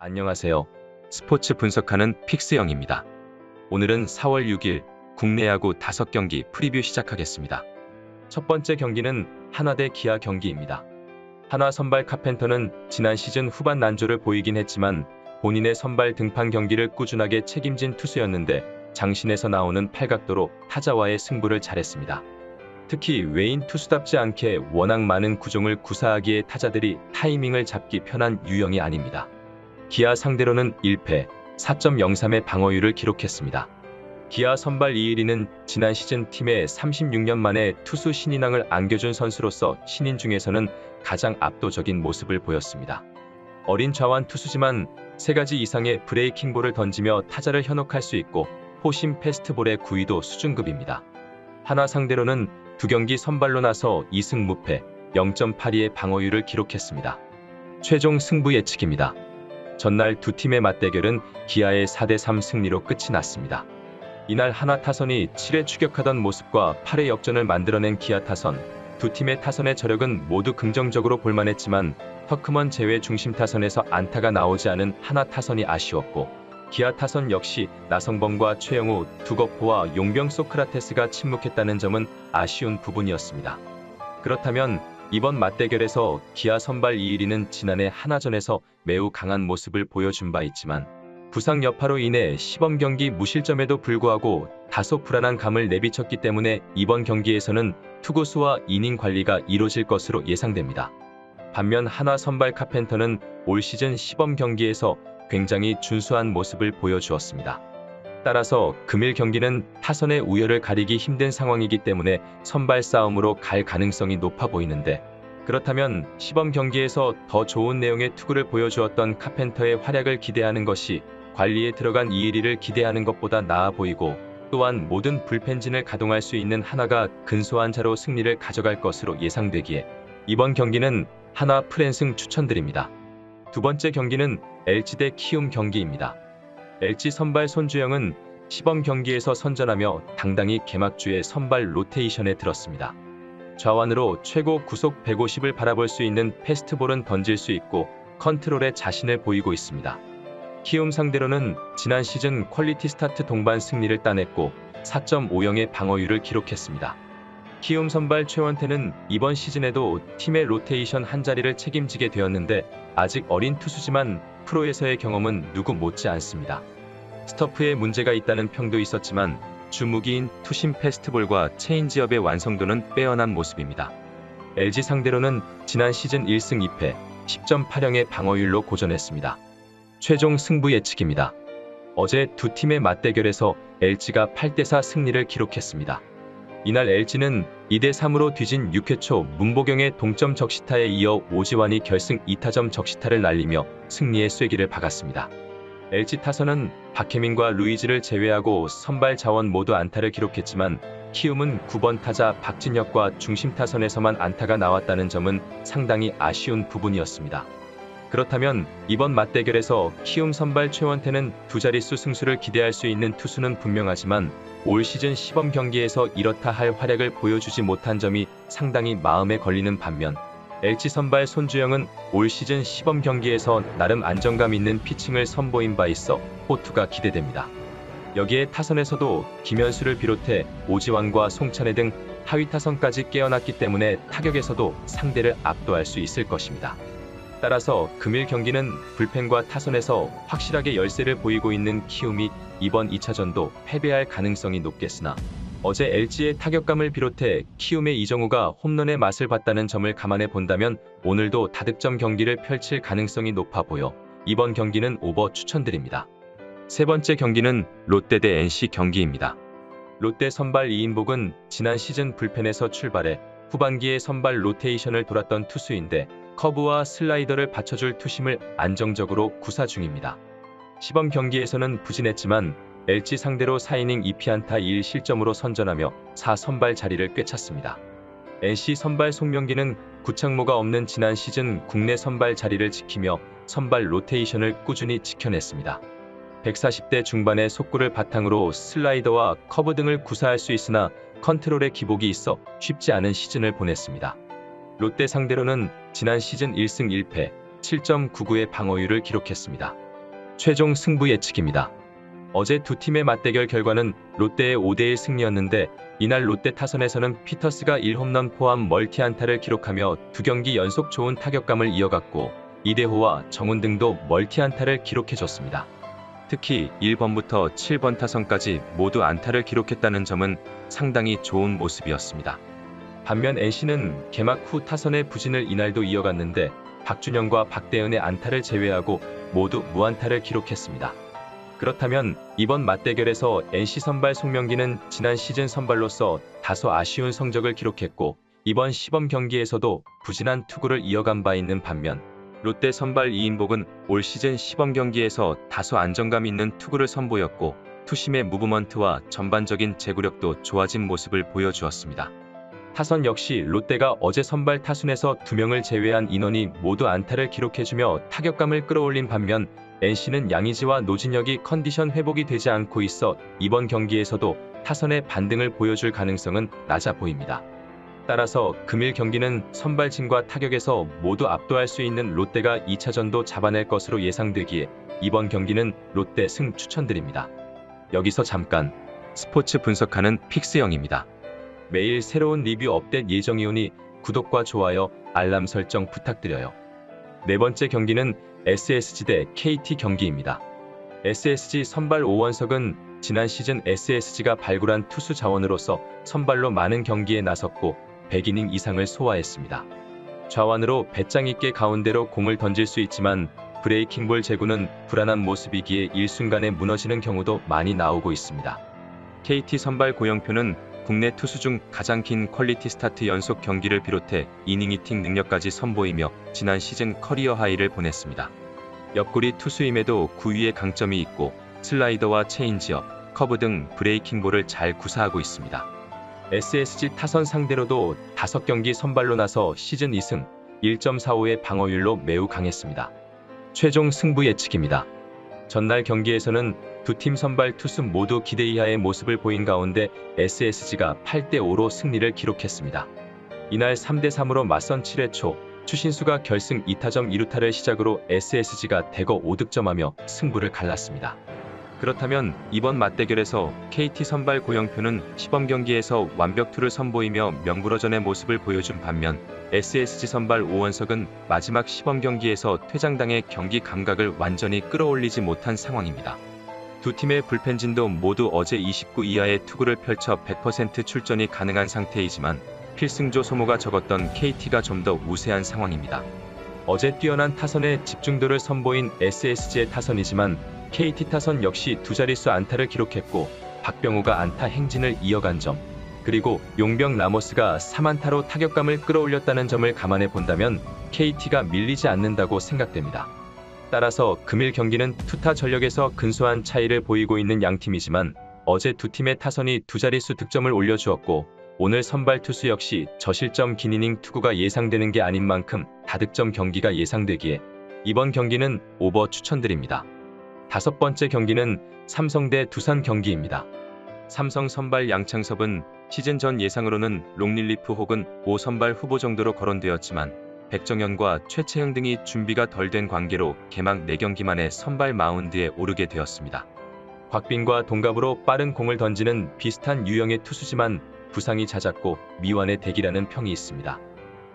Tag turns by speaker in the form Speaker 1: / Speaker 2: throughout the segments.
Speaker 1: 안녕하세요. 스포츠 분석하는 픽스영입니다. 오늘은 4월 6일 국내 야구 5경기 프리뷰 시작하겠습니다. 첫 번째 경기는 한화 대 기아 경기입니다. 한화 선발 카펜터는 지난 시즌 후반 난조를 보이긴 했지만 본인의 선발 등판 경기를 꾸준하게 책임진 투수였는데 장신에서 나오는 팔각도로 타자와의 승부를 잘했습니다. 특히 외인 투수답지 않게 워낙 많은 구종을 구사하기에 타자들이 타이밍을 잡기 편한 유형이 아닙니다. 기아 상대로는 1패, 4.03의 방어율을 기록했습니다. 기아 선발 이일이는 지난 시즌 팀에 36년 만에 투수 신인왕을 안겨준 선수로서 신인 중에서는 가장 압도적인 모습을 보였습니다. 어린 좌완 투수지만 3가지 이상의 브레이킹볼을 던지며 타자를 현혹할 수 있고 포심 패스트볼의 구위도 수준급입니다. 한화 상대로는 2경기 선발로 나서 2승 무패, 0.82의 방어율을 기록했습니다. 최종 승부 예측입니다. 전날 두 팀의 맞대결은 기아의 4대3 승리로 끝이 났습니다. 이날 한화 타선이 7회 추격하던 모습과 8회 역전을 만들어낸 기아 타선, 두 팀의 타선의 저력은 모두 긍정적으로 볼만했지만 터크먼 제외 중심 타선에서 안타가 나오지 않은 한화 타선이 아쉬웠고 기아 타선 역시 나성범과 최영우, 두거포와 용병 소크라테스가 침묵했다는 점은 아쉬운 부분이었습니다. 그렇다면 이번 맞대결에서 기아 선발 이일이는 지난해 한화전에서 매우 강한 모습을 보여준 바 있지만 부상 여파로 인해 시범 경기 무실점에도 불구하고 다소 불안한 감을 내비쳤기 때문에 이번 경기에서는 투구수와 이닝 관리가 이뤄질 것으로 예상됩니다. 반면 한화 선발 카펜터는 올 시즌 시범 경기에서 굉장히 준수한 모습을 보여주었습니다. 따라서 금일 경기는 타선의 우열을 가리기 힘든 상황이기 때문에 선발 싸움으로 갈 가능성이 높아 보이는데 그렇다면 시범 경기에서 더 좋은 내용의 투구를 보여주었던 카펜터의 활약을 기대하는 것이 관리에 들어간 이일이를 기대하는 것보다 나아 보이고 또한 모든 불펜진을 가동할 수 있는 한화가 근소한 차로 승리를 가져갈 것으로 예상되기에 이번 경기는 한화 프랜승 추천드립니다. 두 번째 경기는 LG 대 키움 경기입니다. LG 선발 손주영은 시범 경기에서 선전하며 당당히 개막주에 선발 로테이션에 들었습니다. 좌완으로 최고 구속 150을 바라볼 수 있는 패스트볼은 던질 수 있고 컨트롤에 자신을 보이고 있습니다. 키움 상대로는 지난 시즌 퀄리티 스타트 동반 승리를 따냈고 4.50의 방어율을 기록했습니다. 키움 선발 최원태는 이번 시즌에도 팀의 로테이션 한 자리를 책임지게 되었는데 아직 어린 투수지만 프로에서의 경험은 누구 못지 않습니다. 스터프에 문제가 있다는 평도 있었지만 주무기인 투심 패스트볼과 체인지업의 완성도는 빼어난 모습입니다. LG 상대로는 지난 시즌 1승 2패, 10.80의 방어율로 고전했습니다. 최종 승부 예측입니다. 어제 두 팀의 맞대결에서 LG가 8대4 승리를 기록했습니다. 이날 LG는 2대3으로 뒤진 6회 초 문보경의 동점 적시타에 이어 오지환이 결승 2타점 적시타를 날리며 승리의 쐐기를 박았습니다. LG 타선은 박혜민과 루이즈를 제외하고 선발 자원 모두 안타를 기록했지만 키움은 9번 타자 박진혁과 중심 타선에서만 안타가 나왔다는 점은 상당히 아쉬운 부분이었습니다. 그렇다면 이번 맞대결에서 키움 선발 최원태는 두 자릿수 승수를 기대할 수 있는 투수는 분명하지만 올 시즌 시범 경기에서 이렇다 할 활약을 보여주지 못한 점이 상당히 마음에 걸리는 반면 LG 선발 손주영은 올 시즌 시범 경기에서 나름 안정감 있는 피칭을 선보인 바 있어 호투가 기대됩니다. 여기에 타선에서도 김현수를 비롯해 오지환과 송찬혜 등 하위 타선까지 깨어났기 때문에 타격에서도 상대를 압도할 수 있을 것입니다. 따라서 금일 경기는 불펜과 타선에서 확실하게 열세를 보이고 있는 키움이 이번 2차전도 패배할 가능성이 높겠으나 어제 LG의 타격감을 비롯해 키움의 이정우가 홈런의 맛을 봤다는 점을 감안해 본다면 오늘도 다득점 경기를 펼칠 가능성이 높아 보여 이번 경기는 오버 추천드립니다. 세 번째 경기는 롯데 대 NC 경기입니다. 롯데 선발 이인복은 지난 시즌 불펜에서 출발해 후반기에 선발 로테이션을 돌았던 투수인데 커브와 슬라이더를 받쳐줄 투심을 안정적으로 구사 중입니다. 시범 경기에서는 부진했지만 LG 상대로 4이닝 2피안타 1실점으로 선전하며 4선발 자리를 꿰찼습니다. NC 선발 송명기는 구창모가 없는 지난 시즌 국내 선발 자리를 지키며 선발 로테이션을 꾸준히 지켜냈습니다. 140대 중반의 속구를 바탕으로 슬라이더와 커브 등을 구사할 수 있으나 컨트롤에 기복이 있어 쉽지 않은 시즌을 보냈습니다. 롯데 상대로는 지난 시즌 1승 1패, 7.99의 방어율을 기록했습니다. 최종 승부 예측입니다. 어제 두 팀의 맞대결 결과는 롯데의 5대1 승리였는데 이날 롯데 타선에서는 피터스가 1홈런 포함 멀티안타를 기록하며 두 경기 연속 좋은 타격감을 이어갔고 이대호와 정훈 등도 멀티안타를 기록해줬습니다. 특히 1번부터 7번 타선까지 모두 안타를 기록했다는 점은 상당히 좋은 모습이었습니다. 반면 NC는 개막 후 타선의 부진을 이날도 이어갔는데 박준영과 박대은의 안타를 제외하고 모두 무안타를 기록했습니다. 그렇다면 이번 맞대결에서 NC 선발 송명기는 지난 시즌 선발로서 다소 아쉬운 성적을 기록했고 이번 시범 경기에서도 부진한 투구를 이어간 바 있는 반면 롯데 선발 이인복은 올 시즌 시범 경기에서 다소 안정감 있는 투구를 선보였고 투심의 무브먼트와 전반적인 제구력도 좋아진 모습을 보여주었습니다. 타선 역시 롯데가 어제 선발 타순에서 2명을 제외한 인원이 모두 안타를 기록해주며 타격감을 끌어올린 반면 NC는 양의지와 노진혁이 컨디션 회복이 되지 않고 있어 이번 경기에서도 타선의 반등을 보여줄 가능성은 낮아 보입니다. 따라서 금일 경기는 선발진과 타격에서 모두 압도할 수 있는 롯데가 2차전도 잡아낼 것으로 예상되기에 이번 경기는 롯데 승 추천드립니다. 여기서 잠깐 스포츠 분석하는 픽스영입니다. 매일 새로운 리뷰 업데이트 예정이오니 구독과 좋아요, 알람 설정 부탁드려요. 네 번째 경기는 SSG 대 KT 경기입니다. SSG 선발 오원석은 지난 시즌 SSG가 발굴한 투수 자원으로서 선발로 많은 경기에 나섰고 100이닝 이상을 소화했습니다. 좌완으로 배짱 있게 가운데로 공을 던질 수 있지만 브레이킹볼 제구는 불안한 모습이기에 일순간에 무너지는 경우도 많이 나오고 있습니다. KT 선발 고영표는 국내 투수 중 가장 긴 퀄리티 스타트 연속 경기를 비롯해 이닝 히팅 능력까지 선보이며 지난 시즌 커리어 하이를 보냈습니다. 옆구리 투수임에도 구위에 강점이 있고 슬라이더와 체인지업, 커브 등 브레이킹볼을 잘 구사하고 있습니다. SSG 타선 상대로도 5경기 선발로 나서 시즌 2승, 1.45의 방어율로 매우 강했습니다. 최종 승부 예측입니다. 전날 경기에서는 두 팀 선발 투수 모두 기대 이하의 모습을 보인 가운데 SSG가 8대5로 승리를 기록했습니다. 이날 3대3으로 맞선 7회 초 추신수가 결승 2타점 2루타를 시작으로 SSG가 대거 5득점하며 승부를 갈랐습니다. 그렇다면 이번 맞대결에서 KT 선발 고영표는 시범 경기에서 완벽투를 선보이며 명불허전의 모습을 보여준 반면 SSG 선발 오원석은 마지막 시범 경기에서 퇴장당해 경기 감각을 완전히 끌어올리지 못한 상황입니다. 두 팀의 불펜진도 모두 어제 29 이하의 투구를 펼쳐 100% 출전이 가능한 상태이지만 필승조 소모가 적었던 KT가 좀 더 우세한 상황입니다. 어제 뛰어난 타선의 집중도를 선보인 SSG의 타선이지만 KT 타선 역시 두 자릿수 안타를 기록했고 박병호가 안타 행진을 이어간 점, 그리고 용병 라모스가 3안타로 타격감을 끌어올렸다는 점을 감안해 본다면 KT가 밀리지 않는다고 생각됩니다. 따라서 금일 경기는 투타 전력에서 근소한 차이를 보이고 있는 양팀이지만 어제 두 팀의 타선이 두 자릿수 득점을 올려주었고 오늘 선발 투수 역시 저실점 긴 이닝 투구가 예상되는 게 아닌 만큼 다득점 경기가 예상되기에 이번 경기는 오버 추천드립니다. 다섯 번째 경기는 삼성 대 두산 경기입니다. 삼성 선발 양창섭은 시즌 전 예상으로는 롱릴리프 혹은 5선발 후보 정도로 거론되었지만 백정현과 최채흥 등이 준비가 덜 된 관계로 개막 4경기 만에 선발 마운드에 오르게 되었습니다. 곽빈과 동갑으로 빠른 공을 던지는 비슷한 유형의 투수지만 부상이 잦았고 미완의 대기라는 평이 있습니다.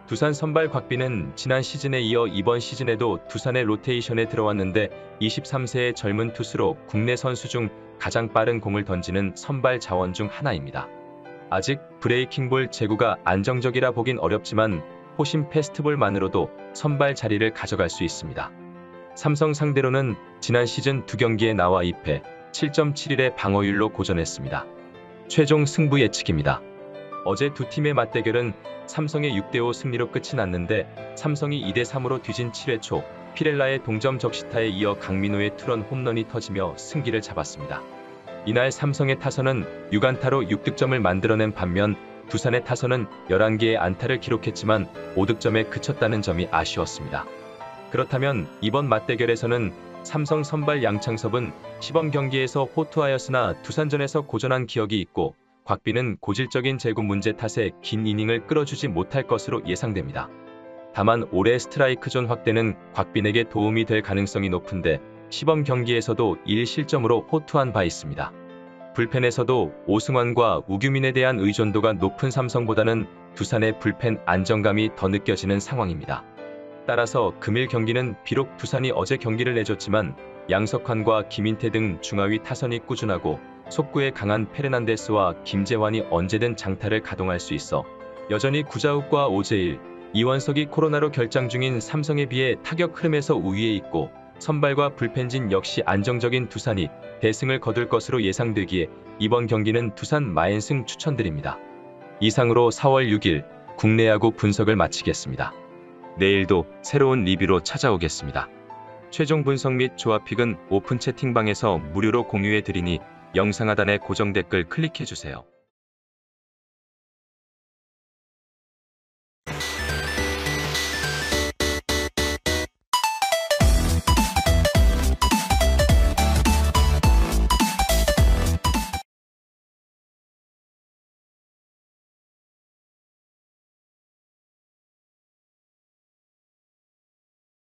Speaker 1: 두산 선발 곽빈은 지난 시즌에 이어 이번 시즌에도 두산의 로테이션에 들어왔는데 23세의 젊은 투수로 국내 선수 중 가장 빠른 공을 던지는 선발 자원 중 하나입니다. 아직 브레이킹볼 제구가 안정적이라 보긴 어렵지만 호심 패스트볼만으로도 선발 자리를 가져갈 수 있습니다. 삼성 상대로는 지난 시즌 2경기에 나와 2패, 7.71의 방어율로 고전했습니다. 최종 승부 예측입니다. 어제 두 팀의 맞대결은 삼성의 6대5 승리로 끝이 났는데 삼성이 2대3으로 뒤진 7회 초 피렐라의 동점 적시타에 이어 강민호의 투런 홈런이 터지며 승기를 잡았습니다. 이날 삼성의 타선은 6안타로 6득점을 만들어낸 반면 두산의 타선은 11개의 안타를 기록했지만 5득점에 그쳤다는 점이 아쉬웠습니다. 그렇다면 이번 맞대결에서는 삼성 선발 양창섭은 시범 경기에서 호투하였으나 두산전에서 고전한 기억이 있고 곽빈은 고질적인 제구 문제 탓에 긴 이닝을 끌어주지 못할 것으로 예상됩니다. 다만 올해 스트라이크 존 확대는 곽빈에게 도움이 될 가능성이 높은데 시범 경기에서도 1실점으로 호투한 바 있습니다. 불펜에서도 오승환과 우규민에 대한 의존도가 높은 삼성보다는 두산의 불펜 안정감이 더 느껴지는 상황입니다. 따라서 금일 경기는 비록 두산이 어제 경기를 내줬지만 양석환과 김인태 등 중하위 타선이 꾸준하고 속구에 강한 페르난데스와 김재환이 언제든 장타를 가동할 수 있어 여전히 구자욱과 오재일, 이원석이 코로나로 결장 중인 삼성에 비해 타격 흐름에서 우위에 있고 선발과 불펜진 역시 안정적인 두산이 대승을 거둘 것으로 예상되기에 이번 경기는 두산 마인승 추천드립니다. 이상으로 4월 6일 국내 야구 분석을 마치겠습니다. 내일도 새로운 리뷰로 찾아오겠습니다. 최종 분석 및 조합픽은 오픈 채팅방에서 무료로 공유해드리니 영상 하단의 고정 댓글 클릭해주세요.